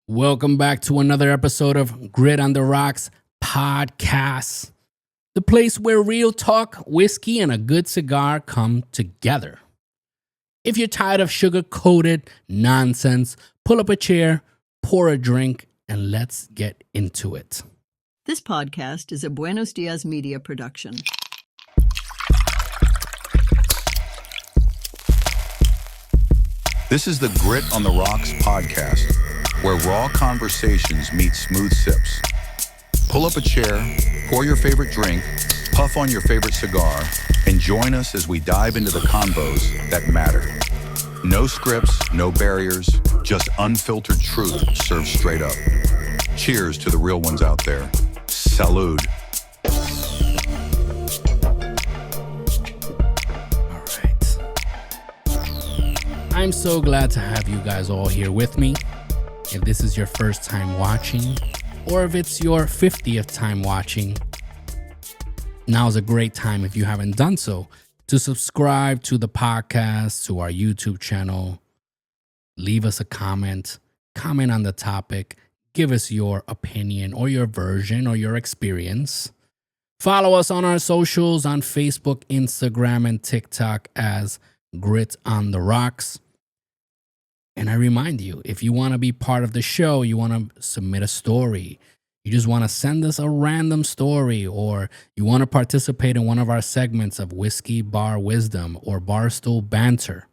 Welcome back to another episode of Grit on the Rocks podcast, the place where real talk, whiskey, and a good cigar come together. If you're tired of sugar-coated nonsense, pull up a chair, pour a drink, and let's get into it. This podcast is a Buenos Dias Media production. This is the Grit on the Rocks podcast, where raw conversations meet smooth sips. Pull up a chair, pour your favorite drink, puff on your favorite cigar, and join us as we dive into the convos that matter. No scripts, no barriers, just unfiltered truth served straight up. Cheers to the real ones out there. Salud. I'm so glad to have you guys all here with me. If this is your first time watching, or if it's your 50th time watching, now's a great time, if you haven't done so, to subscribe to the podcast, to our YouTube channel. Leave us a comment on the topic, give us your opinion or your version or your experience. Follow us on our socials on Facebook, Instagram, and TikTok as Grit on the Rocks. And I remind you, if you want to be part of the show, you want to submit a story, you just want to send us a random story, or you want to participate in one of our segments of Whiskey Bar Wisdom or Barstool Banter,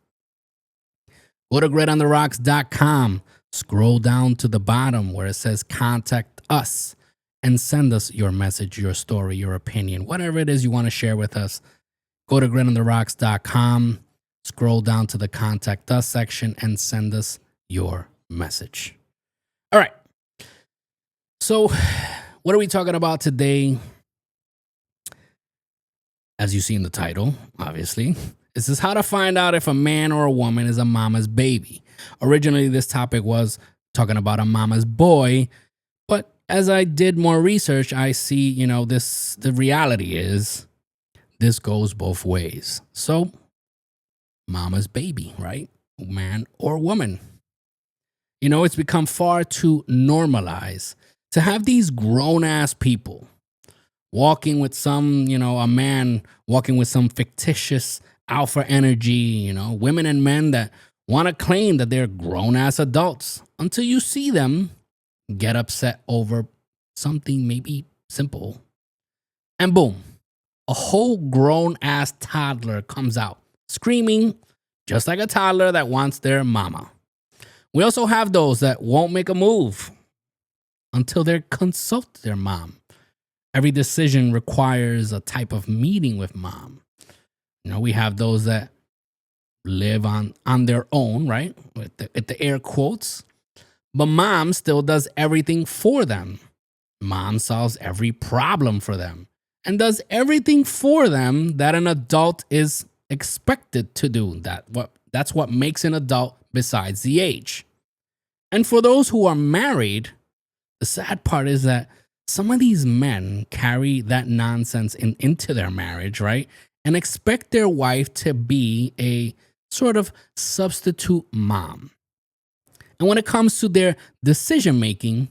go to gritontheRocks.com, scroll down to the bottom where it says Contact Us, and send us your message, your story, your opinion, whatever it is you want to share with us. Go to gritontheRocks.com. Scroll down to the Contact Us section and send us your message. All right. So, what are we talking about today? As you see in the title, obviously, this is how to find out if a man or a woman is a mama's baby. Originally, this topic was talking about a mama's boy, but as I did more research, I see, the reality is this goes both ways. So, mama's baby, right? Man or woman. It's become far too normalized to have these grown-ass people walking with a man walking with some fictitious alpha energy, women and men that want to claim that they're grown-ass adults until you see them get upset over something maybe simple. And boom, a whole grown-ass toddler comes out screaming just like a toddler that wants their mama. We also have those that won't make a move until they consult their mom. Every decision requires a type of meeting with mom. We have those that live on their own, right? With the air quotes. But mom still does everything for them. Mom solves every problem for them and does everything for them that an adult is expected to do. That's what makes an adult besides the age. And for those who are married, the sad part is that some of these men carry that nonsense into their marriage, right? And expect their wife to be a sort of substitute mom. And when it comes to their decision making,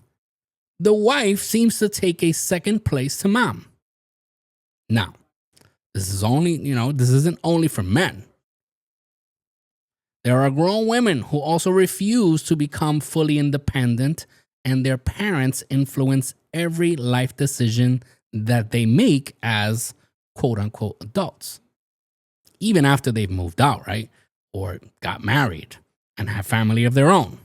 the wife seems to take a second place to mom. Now, this isn't only for men. There are grown women who also refuse to become fully independent, and their parents influence every life decision that they make as quote unquote adults, even after they've moved out, right? Or got married and have family of their own.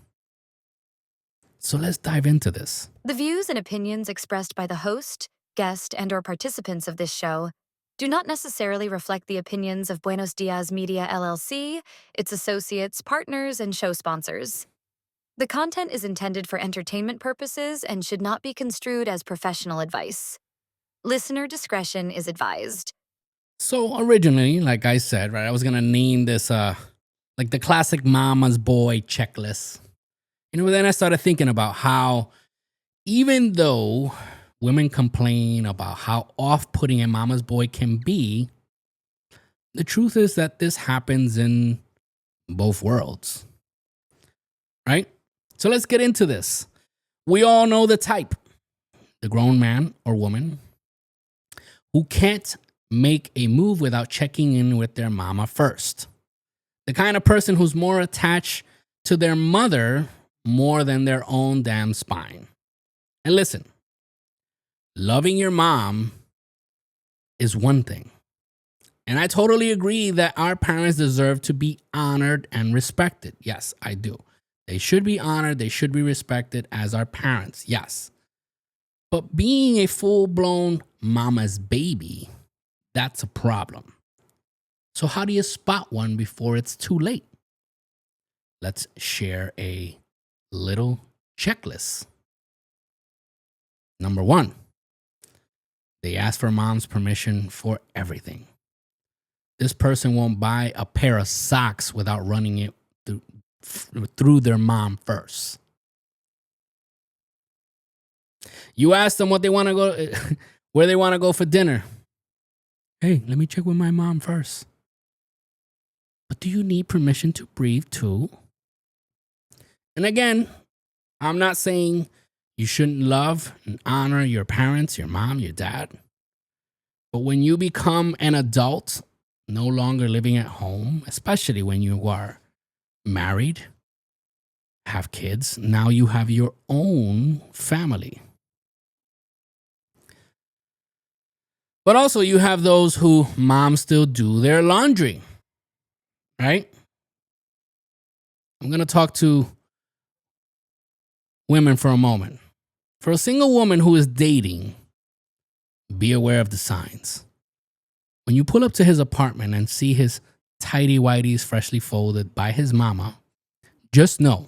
So let's dive into this. The views and opinions expressed by the host, guest, and/or participants of this show do not necessarily reflect the opinions of Buenos Dias Media LLC, its associates, partners, and show sponsors. The content is intended for entertainment purposes and should not be construed as professional advice. Listener discretion is advised. So originally, like I said, right, I was going to name this like the classic mama's boy checklist. Then I started thinking about how even though women complain about how off-putting a mama's boy can be, the truth is that this happens in both worlds, right? So let's get into this. We all know the type, the grown man or woman who can't make a move without checking in with their mama first. The kind of person who's more attached to their mother more than their own damn spine. And listen, loving your mom is one thing. And I totally agree that our parents deserve to be honored and respected. Yes, I do. They should be honored. They should be respected as our parents. Yes. But being a full-blown mama's baby, that's a problem. So how do you spot one before it's too late? Let's share a little checklist. Number 1, they ask for mom's permission for everything. This person won't buy a pair of socks without running it through their mom first. You ask them what they want to go, where they want to go for dinner. Hey, let me check with my mom first. But do you need permission to breathe too? And again, I'm not saying you shouldn't love and honor your parents, your mom, your dad. But when you become an adult, no longer living at home, especially when you are married, have kids, now you have your own family. But also you have those who moms still do their laundry, right? I'm going to talk to women for a moment. For a single woman who is dating, be aware of the signs. When you pull up to his apartment and see his tighty-whities freshly folded by his mama, just know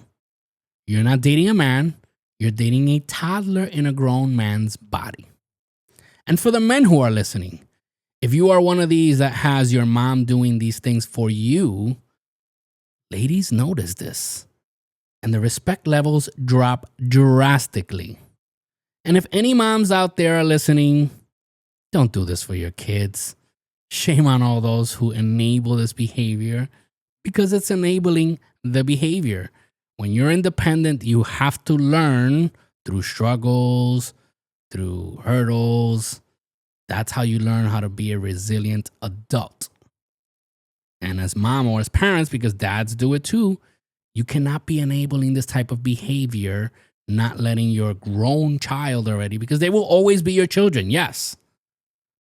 you're not dating a man, you're dating a toddler in a grown man's body. And for the men who are listening, if you are one of these that has your mom doing these things for you, ladies notice this. And the respect levels drop drastically. And if any moms out there are listening, don't do this for your kids. Shame on all those who enable this behavior because it's enabling the behavior. When you're independent, you have to learn through struggles, through hurdles. That's how you learn how to be a resilient adult. And as mom or as parents, because dads do it too, you cannot be enabling this type of behavior, not letting your grown child already, because they will always be your children, yes.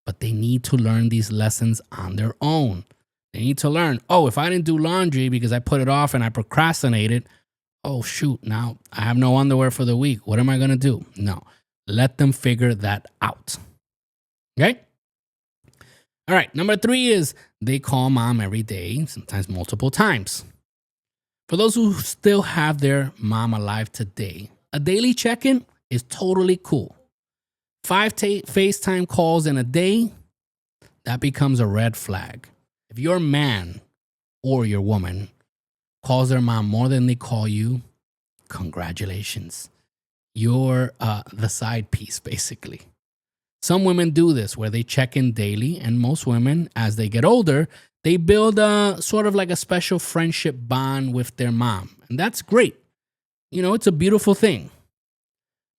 But they need to learn these lessons on their own. They need to learn, oh, if I didn't do laundry because I put it off and I procrastinated, oh, shoot, now I have no underwear for the week. What am I going to do? No, let them figure that out. Okay? All right, number 3 is they call mom every day, sometimes multiple times. For those who still have their mom alive today, a daily check-in is totally cool. 5 FaceTime calls in a day, that becomes a red flag. If your man or your woman calls their mom more than they call you, congratulations. You're the side piece, basically. Some women do this where they check in daily, and most women, as they get older, they build a sort of like a special friendship bond with their mom. And that's great. You know, it's a beautiful thing.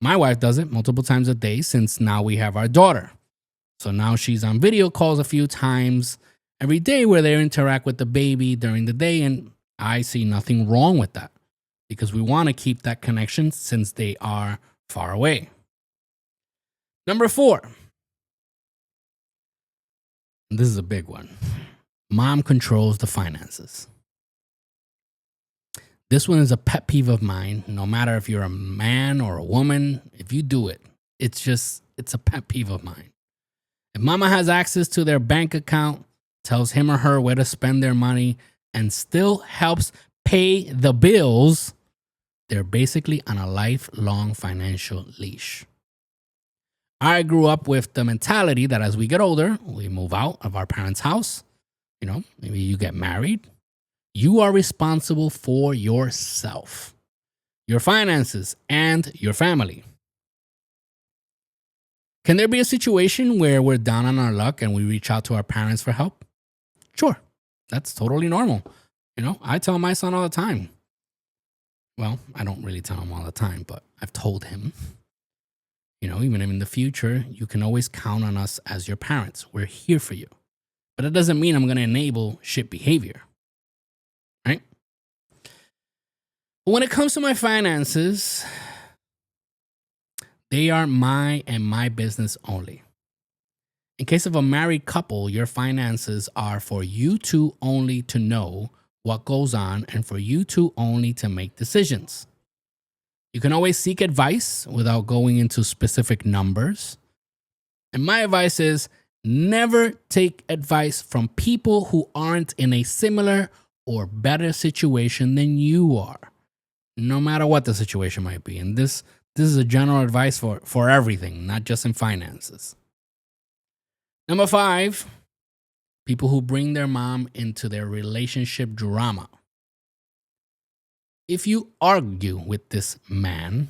My wife does it multiple times a day since now we have our daughter. So now she's on video calls a few times every day where they interact with the baby during the day. And I see nothing wrong with that because we want to keep that connection since they are far away. Number 4. This is a big one. Mom controls the finances. This one is a pet peeve of mine. No matter if you're a man or a woman, if you do it, it's a pet peeve of mine. If mama has access to their bank account, tells him or her where to spend their money, and still helps pay the bills, they're basically on a lifelong financial leash. I grew up with the mentality that as we get older, we move out of our parents' house. You know, maybe you get married. You are responsible for yourself, your finances, and your family. Can there be a situation where we're down on our luck and we reach out to our parents for help? Sure, that's totally normal. You know, I tell my son all the time, Well, I don't really tell him all the time, but I've told him, even in the future, you can always count on us as your parents. We're here for you. But it doesn't mean I'm going to enable shit behavior, right? But when it comes to my finances, they are my and my business only. In case of a married couple, your finances are for you two only to know what goes on and for you two only to make decisions. You can always seek advice without going into specific numbers. And my advice is never take advice from people who aren't in a similar or better situation than you are, no matter what the situation might be. And this is a general advice for everything, not just in finances. Number 5, people who bring their mom into their relationship drama. If you argue with this man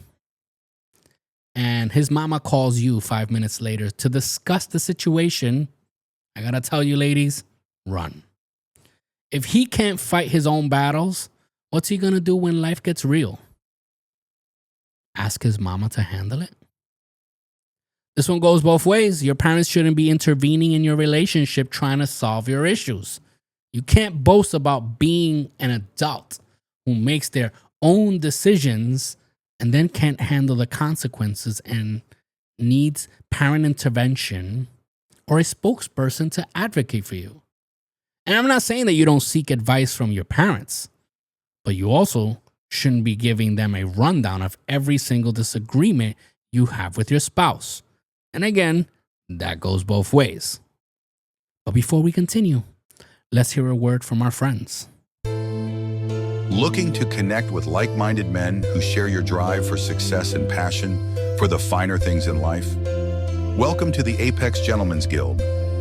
and his mama calls you 5 minutes later to discuss the situation, I gotta tell you, ladies, run. If he can't fight his own battles, what's he gonna do when life gets real? Ask his mama to handle it? This one goes both ways. Your parents shouldn't be intervening in your relationship trying to solve your issues. You can't boast about being an adult who makes their own decisions and then can't handle the consequences and needs parent intervention or a spokesperson to advocate for you. And I'm not saying that you don't seek advice from your parents, but you also shouldn't be giving them a rundown of every single disagreement you have with your spouse. And again, that goes both ways. But before we continue, let's hear a word from our friends. Looking to connect with like-minded men who share your drive for success and passion for the finer things in life? Welcome to the Apex Gentlemen's Guild,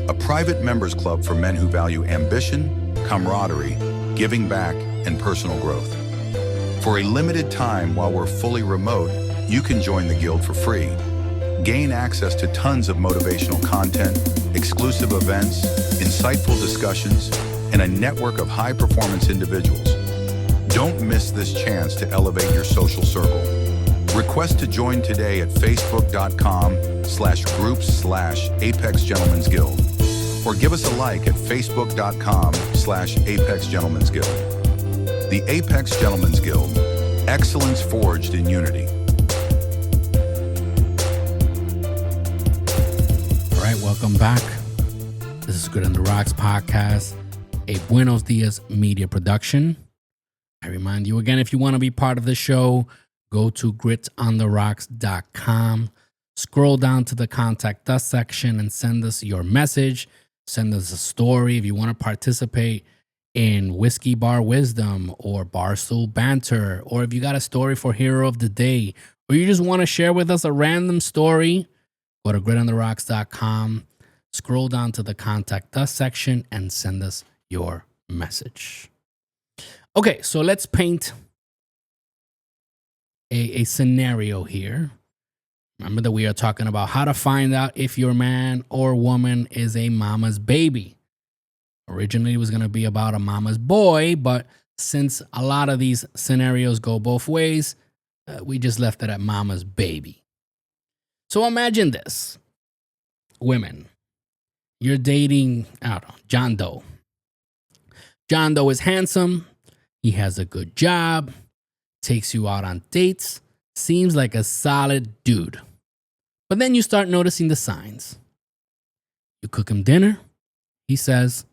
a private members club for men who value ambition, camaraderie, giving back, and personal growth. For a limited time while we're fully remote, you can join the guild for free. Gain access to tons of motivational content, exclusive events, insightful discussions, and a network of high-performance individuals. Don't miss this chance to elevate your social circle. Request to join today at facebook.com/groups/Apex Gentlemen's Guild or give us a like at facebook.com/Apex Gentlemen's Guild. The Apex Gentlemen's Guild, excellence forged in unity. All right, welcome back. This is Good on the Rocks podcast, a Buenos Dias media production. I remind you again, if you want to be part of the show, go to gritsontherocks.com, scroll down to the Contact Us section and send us your message. Send us a story if you want to participate in Whiskey Bar Wisdom or Barstool Banter, or if you got a story for Hero of the Day, or you just want to share with us a random story, go to gritsontherocks.com, scroll down to the Contact Us section and send us your message. Okay, so let's paint a scenario here. Remember that we are talking about how to find out if your man or woman is a mama's baby. Originally, it was going to be about a mama's boy, but since a lot of these scenarios go both ways, we just left it at mama's baby. So imagine this. Women, you're dating, John Doe. John Doe is handsome. He has a good job, takes you out on dates, seems like a solid dude. But then you start noticing the signs. You cook him dinner. He says,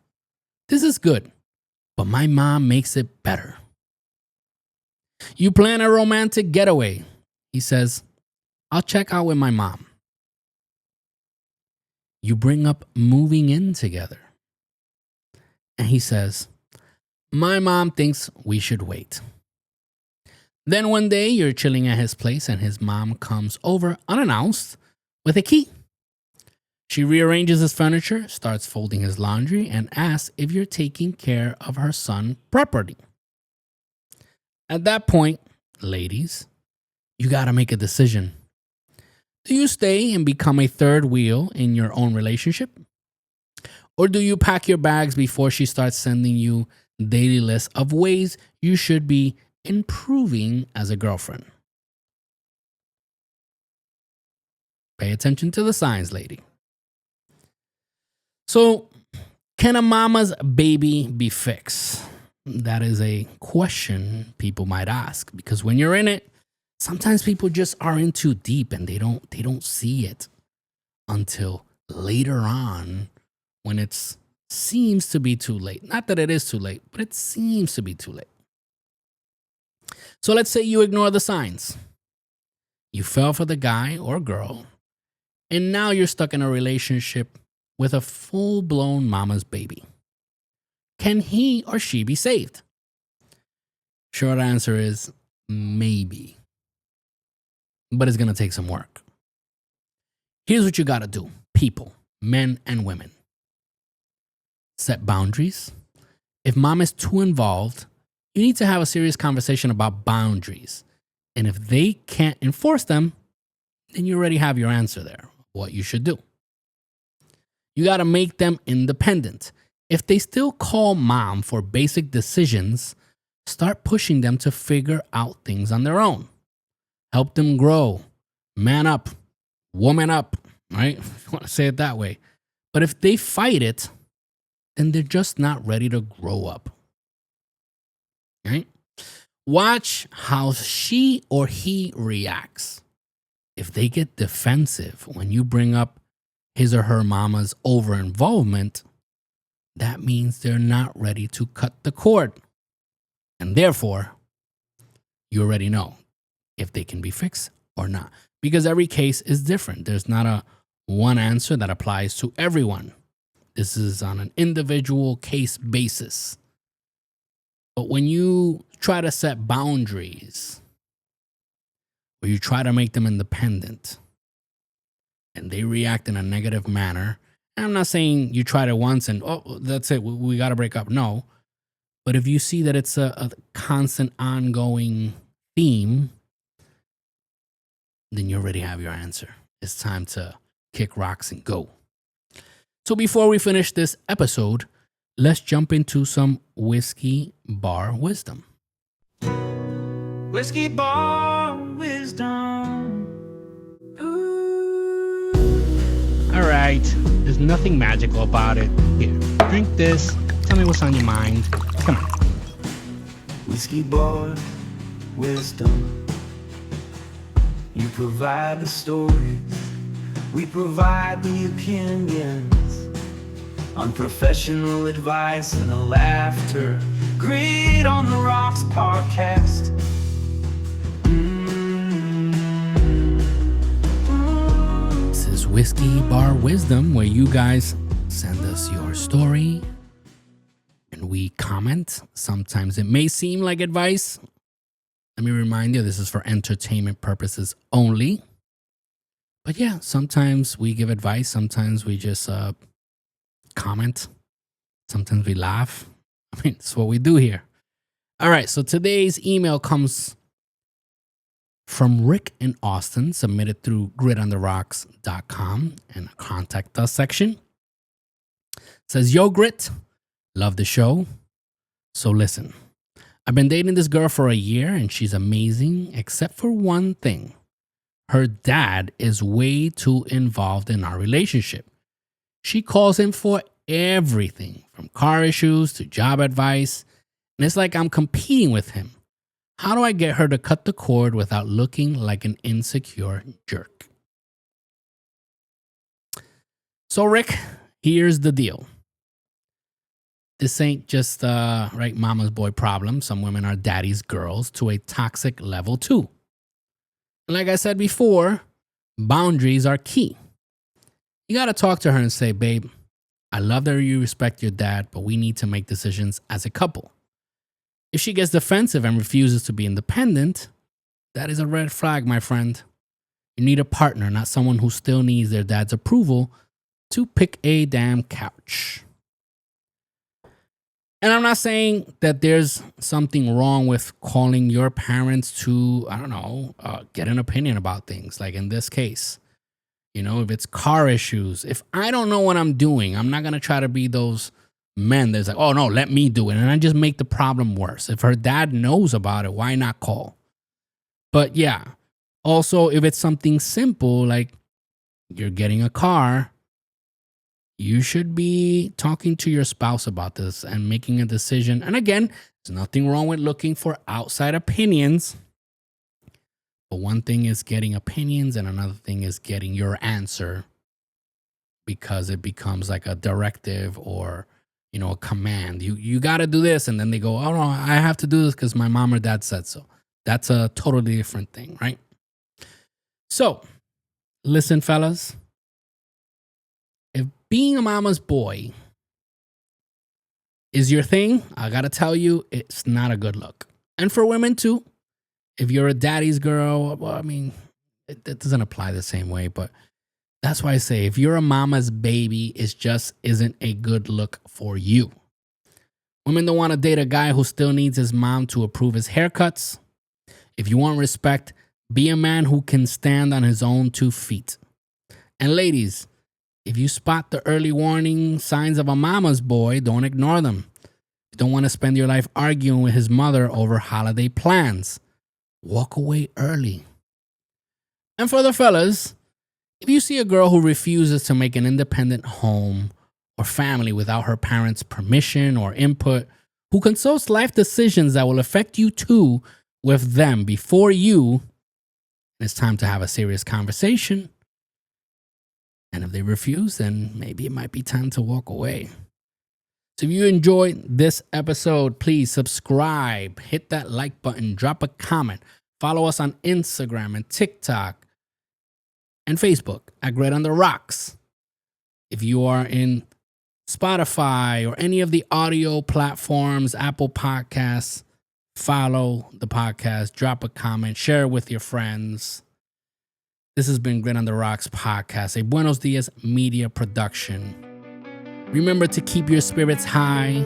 "This is good, but my mom makes it better." You plan a romantic getaway. He says, "I'll check out with my mom." You bring up moving in together. And he says, "My mom thinks we should wait." Then one day you're chilling at his place and his mom comes over unannounced with a key. She rearranges his furniture, starts folding his laundry, and asks if you're taking care of her son properly. At that point, ladies, you got to make a decision. Do you stay and become a third wheel in your own relationship? Or do you pack your bags before she starts sending you daily lists of ways you should be improving as a girlfriend? Pay attention to the signs, lady. So, can a mama's baby be fixed? That is a question people might ask, because when you're in it, sometimes people just are in too deep and they don't see it until later on when it seems to be too late. Not that it is too late, but it seems to be too late. So let's say you ignore the signs. You fell for the guy or girl, and now you're stuck in a relationship with a full-blown mama's baby. Can he or she be saved? Short answer is maybe. But it's going to take some work. Here's what you got to do, people, men and women. Set boundaries. If mom is too involved, you need to have a serious conversation about boundaries. And if they can't enforce them, then you already have your answer there, what you should do. You got to make them independent. If they still call mom for basic decisions, start pushing them to figure out things on their own. Help them grow, man up, woman up, right? If you want to say it that way. But if they fight it, then they're just not ready to grow up, right? Watch how she or he reacts. If they get defensive when you bring up his or her mama's over-involvement, that means they're not ready to cut the cord. And therefore, you already know if they can be fixed or not. Because every case is different. There's not a one answer that applies to everyone. This is on an individual case basis. But when you try to set boundaries, or you try to make them independent, and they react in a negative manner, and I'm not saying you tried it once and, oh, that's it, we got to break up. No. But if you see that it's a constant, ongoing theme, then you already have your answer. It's time to kick rocks and go. So before we finish this episode, let's jump into some whiskey bar wisdom. Whiskey bar wisdom. Ooh. All right, there's nothing magical about it. Here, drink this. Tell me what's on your mind. Come on. Whiskey bar wisdom. You provide the stories, we provide the opinions. Unprofessional advice and the laughter. Great on the Rocks podcast. This is Whiskey Bar Wisdom, where you guys send us your story and we comment. Sometimes it may seem like advice. Let me remind you, this is for entertainment purposes only. But yeah, sometimes we give advice. Sometimes we just comment. Sometimes we laugh. I mean, it's what we do here. All right, so today's email comes from Rick in Austin, submitted through gritontheRocks.com and a contact us section. It says, yo, Grit, love the show. So listen, I've been dating this girl for a year and she's amazing, except for one thing. Her dad is way too involved in our relationship. She calls him for everything, from car issues to job advice, and it's like I'm competing with him. How do I get her to cut the cord without looking like an insecure jerk? So, Rick, here's the deal. This ain't just right mama's boy problem. Some women are daddy's girls to a toxic level too. Like I said before, boundaries are key. You got to talk to her and say, babe, I love that you respect your dad, but we need to make decisions as a couple. If she gets defensive and refuses to be independent, that is a red flag, my friend. You need a partner, not someone who still needs their dad's approval to pick a damn couch. And I'm not saying that there's something wrong with calling your parents to, get an opinion about things. Like in this case, if it's car issues, if I don't know what I'm doing, I'm not going to try to be those men, there's like, oh no, let me do it. And I just make the problem worse. If her dad knows about it, why not call? But yeah, also if it's something simple, like you're getting a car, you should be talking to your spouse about this and making a decision. And again, there's nothing wrong with looking for outside opinions. But one thing is getting opinions and another thing is getting your answer, because it becomes like a directive or, a command. You got to do this. And then they go, oh no, I have to do this because my mom or dad said so. That's a totally different thing, right? So listen, fellas, if being a mama's boy is your thing, I got to tell you, it's not a good look. And for women too, if you're a daddy's girl, well, I mean, it doesn't apply the same way, but that's why I say if you're a mama's baby, it just isn't a good look for you. Women don't want to date a guy who still needs his mom to approve his haircuts. If you want respect, be a man who can stand on his own 2 feet. And ladies, if you spot the early warning signs of a mama's boy, don't ignore them. You don't want to spend your life arguing with his mother over holiday plans. Walk away early. And for the fellas, if you see a girl who refuses to make an independent home or family without her parents' permission or input, who consults life decisions that will affect you too with them before you, it's time to have a serious conversation. And if they refuse, then maybe it might be time to walk away. So if you enjoyed this episode, please subscribe, hit that like button, drop a comment, follow us on Instagram and TikTok and Facebook at Great on the Rocks. If you are in Spotify or any of the audio platforms, Apple Podcasts, follow the podcast, drop a comment, share it with your friends. This has been Great on the Rocks podcast, a Buenos Dias media production. Remember to keep your spirits high,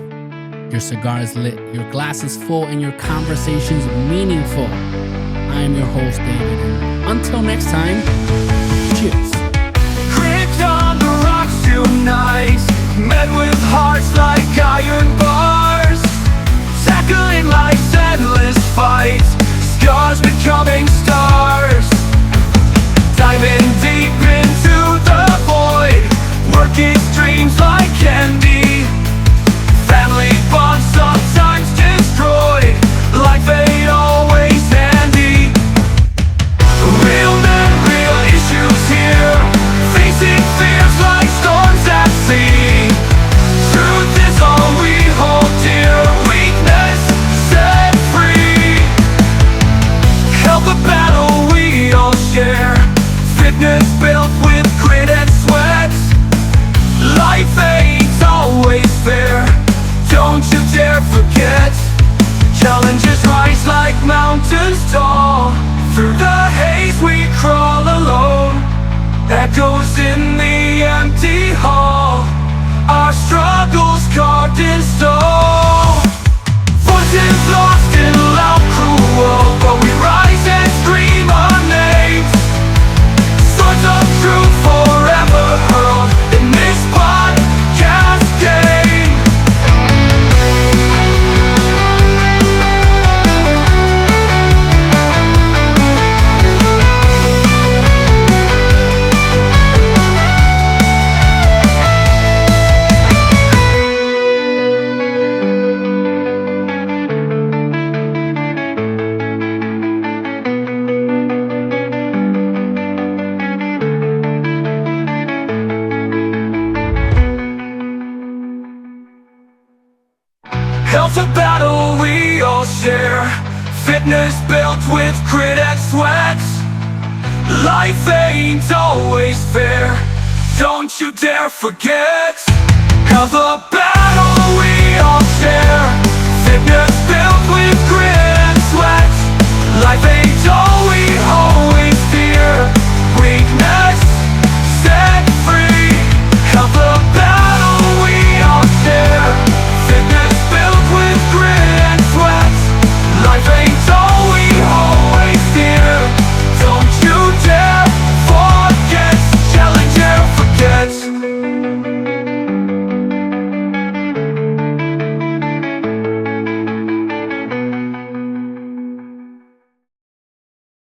your cigars lit, your glasses full, and your conversations meaningful. I am your host, David. And until next time, cheers. Cricked on the rocks tonight, met with hearts like iron bars, tackling life's endless fight, scars becoming stars, diving deep into the void, working dreams like candy, family bonds sometimes destroyed, like fate always handy. Real men, real issues here, facing fears like storms at sea. Truth is all we hold dear, weakness set free. Help a battle we all share, fitness built with grit and sweat. Life ain't always fair, don't you dare forget. Challenges rise like mountains tall, through the haze we crawl alone. Echoes in the empty hall, our struggles carved in stone. Voices lost in loud cruel, but we rise and scream our names. Swords of truth forever hurled in this podcast game. Health's a battle we all share, fitness built with grit and sweat. Life ain't always fair, don't you dare forget. Health's a battle we all share, fitness